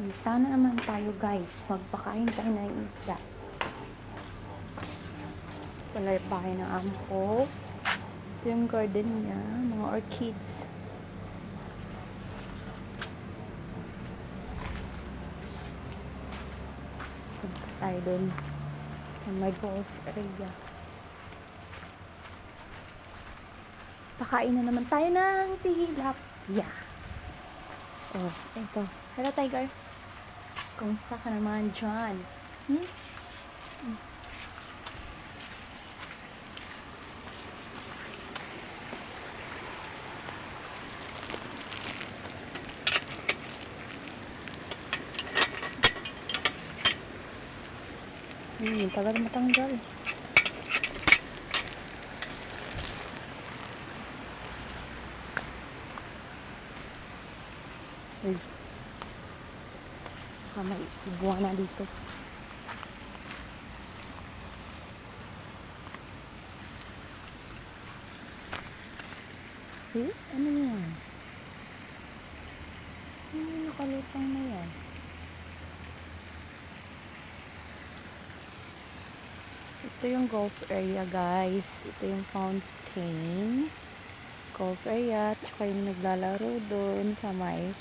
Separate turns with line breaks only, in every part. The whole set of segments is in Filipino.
Punta na naman tayo guys. Magpakain tayo ng isda. Pala yung bahay ng amo ko. Ito yung garden niya. Mga orchids. Punta tayo dun sa my golf area. Pakain na naman tayo ng tilapia. Oh, ito. Hello, tiger. Kumusta ka naman dyan? Tagal matanggal. Uy. Baka may iguana dito. Eh, ano yan? Ano yung nakalutang na yan? Ito yung golf area guys. Ito yung fountain. Golf area. Tsaka yung naglalaro doon sa may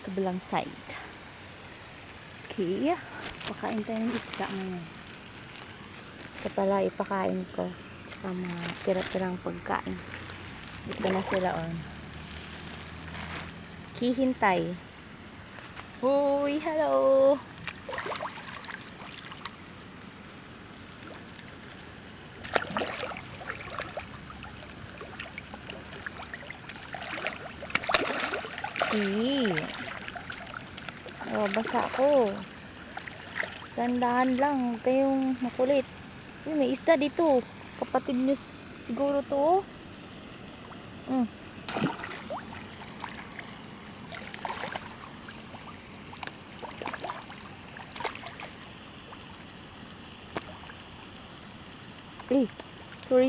kabilang side. Okay. Pakain tayo ng isda ngayon. Ito pala ipakain ko. Tsaka mga tira-tirang pagkain. Ito na sila on. Hihintay. Uy, hello! Oh, basa ako. Tandahan lang, huwag kayong makulit. Uy, may isda dito. Kapatid nyo siguro to.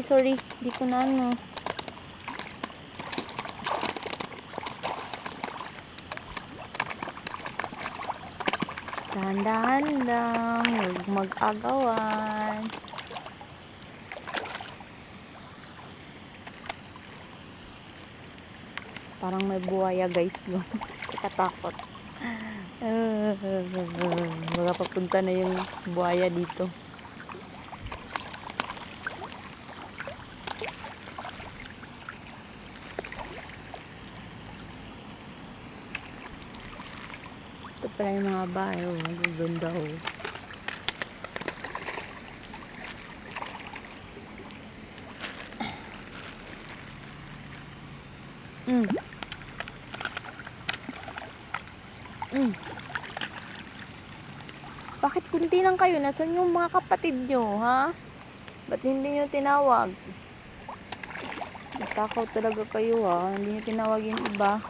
Sorry. Di ko na ano. Dahan-dahan lang, huwag mag-agawan. Parang may buhaya guys doon. Katakot. Baka papunta na yung buhaya dito. Ito pala yung mga bahay. Oh, magaganda oh. Bakit kunti lang kayo? Nasaan yung mga kapatid nyo, ha? Ba't hindi nyo tinawag? Natakaw talaga kayo, ha? Hindi nyo tinawag yung iba.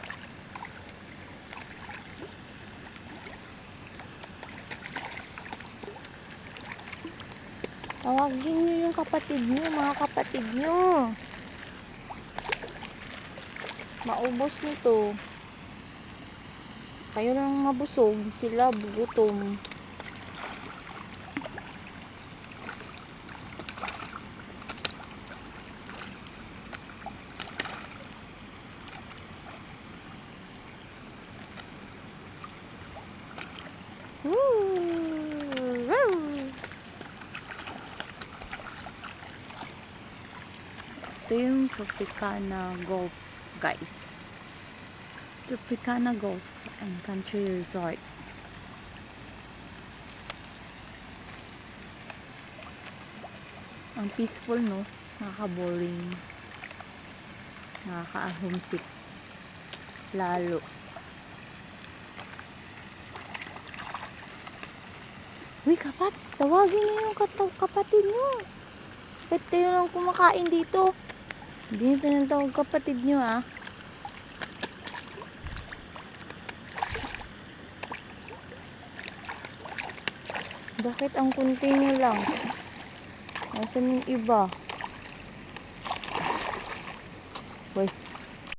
Tawagin nyo yung kapatid nyo, mga kapatid nyo. Maubos nito. Kayo lang mabusog, sila gutom. Ito yung Tropicana Golf guys. Tropicana Golf and Country Resort. Ang peaceful, no? Nakaka-boring. Nakaka-homesick. Lalo. Uy, tawagin niyo yung kapatid niyo. Bakit kayo lang kumakain dito? Hindi nyo tinatawag kapatid nyo, ha? Bakit ang kunti nyo lang? Nasaan yung iba?